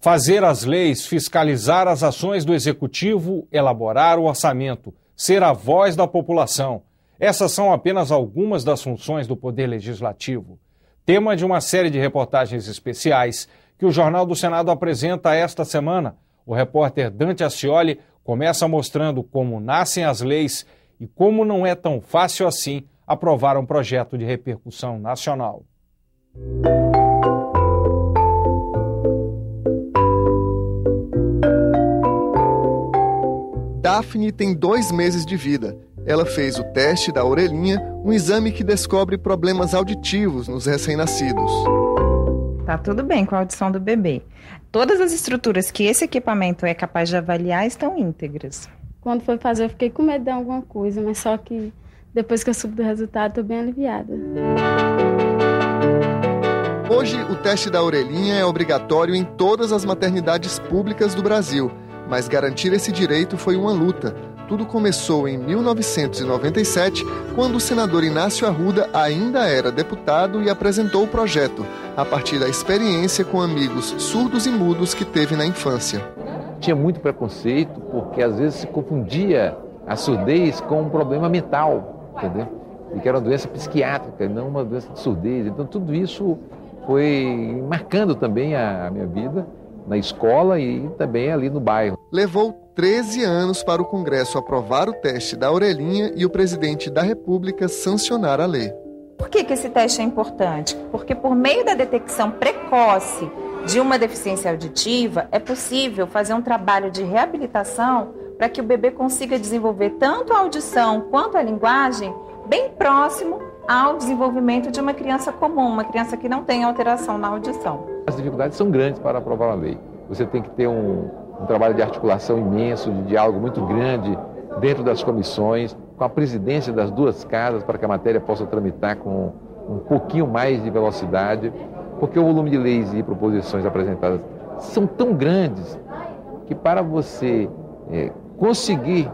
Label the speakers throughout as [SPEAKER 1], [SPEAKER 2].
[SPEAKER 1] Fazer as leis, fiscalizar as ações do Executivo, elaborar o orçamento, ser a voz da população. Essas são apenas algumas das funções do Poder Legislativo. Tema de uma série de reportagens especiais que o Jornal do Senado apresenta esta semana. O repórter Dante Ascioli começa mostrando como nascem as leis e como não é tão fácil assim aprovar um projeto de repercussão nacional.
[SPEAKER 2] Daphne tem 2 meses de vida. Ela fez o teste da orelhinha, um exame que descobre problemas auditivos nos recém-nascidos.
[SPEAKER 3] Tá tudo bem com a audição do bebê. Todas as estruturas que esse equipamento é capaz de avaliar estão íntegras.
[SPEAKER 4] Quando foi fazer, eu fiquei com medo de alguma coisa, mas só que depois que eu soube do resultado, estou bem aliviada.
[SPEAKER 2] Hoje, o teste da orelhinha é obrigatório em todas as maternidades públicas do Brasil. Mas garantir esse direito foi uma luta. Tudo começou em 1997, quando o senador Inácio Arruda ainda era deputado e apresentou o projeto, a partir da experiência com amigos surdos e mudos que teve na infância.
[SPEAKER 5] Tinha muito preconceito, porque às vezes se confundia a surdez com um problema mental, entendeu? E que era uma doença psiquiátrica, e não uma doença de surdez. Então tudo isso foi marcando também a minha vida na escola e também ali no bairro.
[SPEAKER 2] Levou 13 anos para o Congresso aprovar o teste da orelhinha e o presidente da República sancionar a lei.
[SPEAKER 3] Por que esse teste é importante? Porque por meio da detecção precoce de uma deficiência auditiva, é possível fazer um trabalho de reabilitação para que o bebê consiga desenvolver tanto a audição quanto a linguagem bem próximo ao desenvolvimento de uma criança comum, uma criança que não tem alteração na audição.
[SPEAKER 5] As dificuldades são grandes para aprovar a lei. Você tem que ter um trabalho de articulação imenso, de diálogo muito grande dentro das comissões, com a presidência das 2 casas, para que a matéria possa tramitar com um pouquinho mais de velocidade, porque o volume de leis e proposições apresentadas são tão grandes que para você conseguir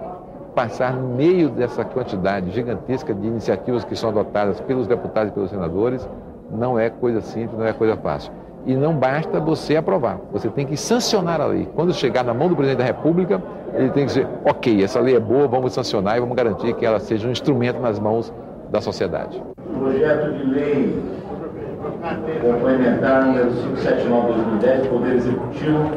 [SPEAKER 5] passar no meio dessa quantidade gigantesca de iniciativas que são adotadas pelos deputados e pelos senadores, não é coisa simples, não é coisa fácil. E não basta você aprovar, você tem que sancionar a lei. Quando chegar na mão do presidente da República, ele tem que dizer, ok, essa lei é boa, vamos sancionar e vamos garantir que ela seja um instrumento nas mãos da sociedade.
[SPEAKER 6] Projeto de lei complementar número 579/2010 do Poder Executivo.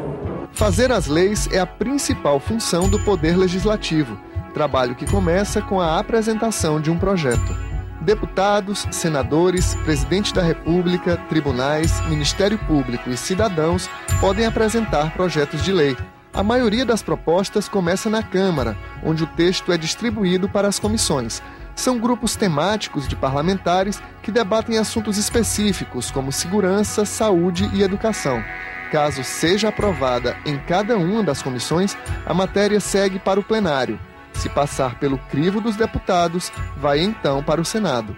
[SPEAKER 2] Fazer as leis é a principal função do Poder Legislativo, trabalho que começa com a apresentação de um projeto. Deputados, senadores, presidente da República, tribunais, Ministério Público e cidadãos podem apresentar projetos de lei. A maioria das propostas começa na Câmara, onde o texto é distribuído para as comissões. São grupos temáticos de parlamentares que debatem assuntos específicos como segurança, saúde e educação. Caso seja aprovada em cada uma das comissões, a matéria segue para o plenário. Se passar pelo crivo dos deputados, vai então para o Senado.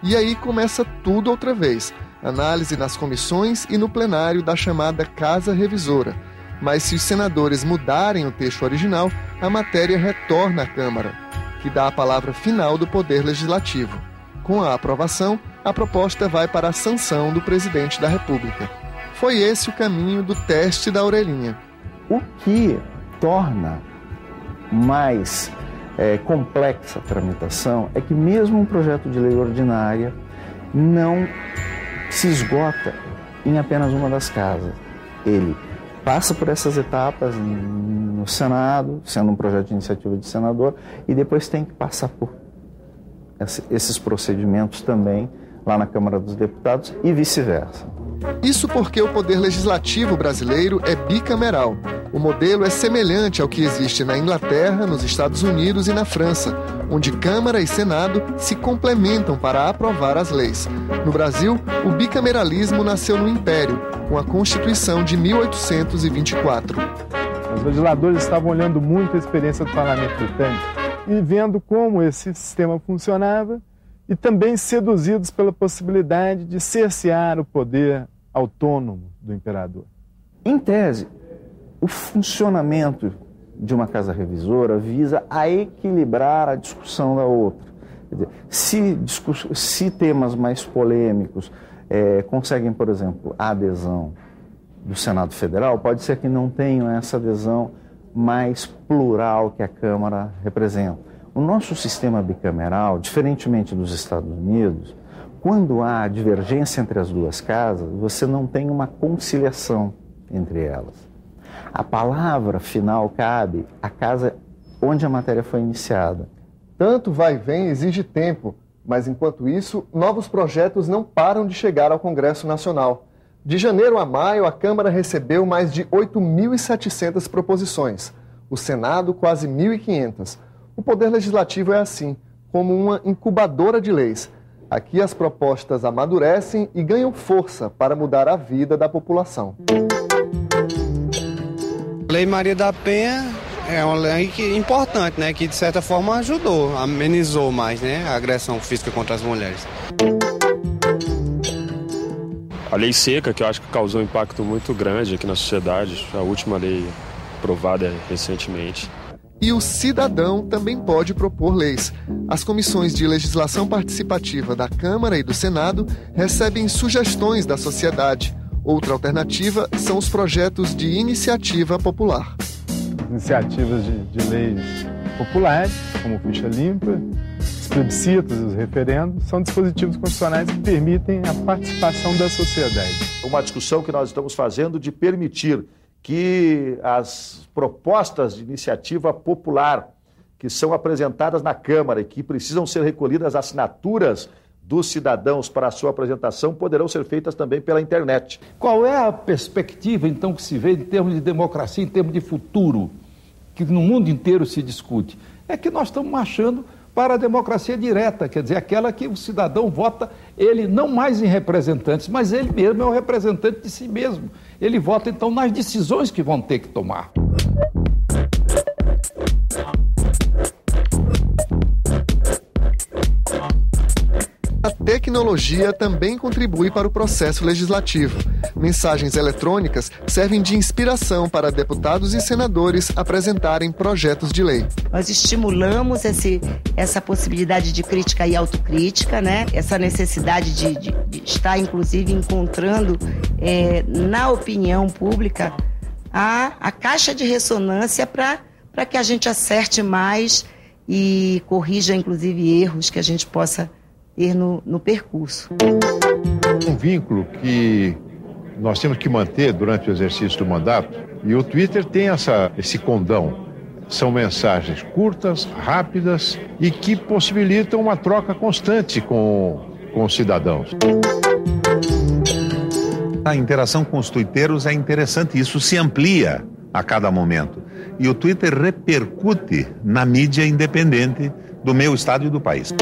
[SPEAKER 2] E aí começa tudo outra vez, análise nas comissões e no plenário da chamada Casa Revisora. Mas se os senadores mudarem o texto original, a matéria retorna à Câmara, que dá a palavra final do Poder Legislativo. Com a aprovação, a proposta vai para a sanção do presidente da República. Foi esse o caminho do teste da orelhinha.
[SPEAKER 7] O que torna mais complexa a tramitação é que mesmo um projeto de lei ordinária não se esgota em apenas uma das casas. Ele passa por essas etapas no Senado, sendo um projeto de iniciativa de senador, e depois tem que passar por esses procedimentos também lá na Câmara dos Deputados e vice-versa.
[SPEAKER 2] Isso porque o Poder Legislativo brasileiro é bicameral. O modelo é semelhante ao que existe na Inglaterra, nos Estados Unidos e na França, onde Câmara e Senado se complementam para aprovar as leis. No Brasil, o bicameralismo nasceu no Império, com a Constituição de 1824.
[SPEAKER 8] Os legisladores estavam olhando muito a experiência do Parlamento Britânico e vendo como esse sistema funcionava, e também seduzidos pela possibilidade de cercear o poder autônomo do imperador.
[SPEAKER 7] Em tese, o funcionamento de uma casa revisora visa a equilibrar a discussão da outra. Quer dizer, se temas mais polêmicos conseguem, por exemplo, a adesão do Senado Federal, pode ser que não tenham essa adesão mais plural que a Câmara representa. O nosso sistema bicameral, diferentemente dos Estados Unidos, quando há divergência entre as duas casas, você não tem uma conciliação entre elas. A palavra final cabe à casa onde a matéria foi iniciada.
[SPEAKER 2] Tanto vai e vem exige tempo, mas enquanto isso, novos projetos não param de chegar ao Congresso Nacional. De janeiro a maio, a Câmara recebeu mais de 8.700 proposições. O Senado, quase 1.500. O Poder Legislativo é assim, como uma incubadora de leis. Aqui as propostas amadurecem e ganham força para mudar a vida da população.
[SPEAKER 9] A Lei Maria da Penha é uma lei importante, né, que de certa forma ajudou, amenizou mais, né, a agressão física contra as mulheres.
[SPEAKER 10] A lei seca, que eu acho que causou um impacto muito grande aqui na sociedade, a última lei aprovada recentemente.
[SPEAKER 2] E o cidadão também pode propor leis. As comissões de legislação participativa da Câmara e do Senado recebem sugestões da sociedade. Outra alternativa são os projetos de iniciativa popular.
[SPEAKER 8] Iniciativas de leis populares, como ficha limpa, os plebiscitos e os referendos, são dispositivos constitucionais que permitem a participação da sociedade.
[SPEAKER 11] Uma discussão que nós estamos fazendo de permitir que as propostas de iniciativa popular que são apresentadas na Câmara e que precisam ser recolhidas assinaturas dos cidadãos para a sua apresentação poderão ser feitas também pela internet.
[SPEAKER 12] Qual é a perspectiva, então, que se vê em termos de democracia, em termos de futuro, que no mundo inteiro se discute? É que nós estamos marchando para a democracia direta, quer dizer, aquela que o cidadão vota, ele não mais em representantes, mas ele mesmo é o representante de si mesmo. Ele vota, então, nas decisões que vão ter que tomar.
[SPEAKER 2] A tecnologia também contribui para o processo legislativo. Mensagens eletrônicas servem de inspiração para deputados e senadores apresentarem projetos de lei.
[SPEAKER 13] Nós estimulamos essa possibilidade de crítica e autocrítica, né? Essa necessidade de estar, inclusive, encontrando na opinião pública a caixa de ressonância para que a gente acerte mais e corrija, inclusive, erros que a gente possa ter no percurso.
[SPEAKER 14] Um vínculo que nós temos que manter durante o exercício do mandato, e o Twitter tem esse condão. São mensagens curtas, rápidas e que possibilitam uma troca constante com os cidadãos.
[SPEAKER 15] A interação com os tuiteiros é interessante, isso se amplia a cada momento. E o Twitter repercute na mídia independente do meu estado e do país.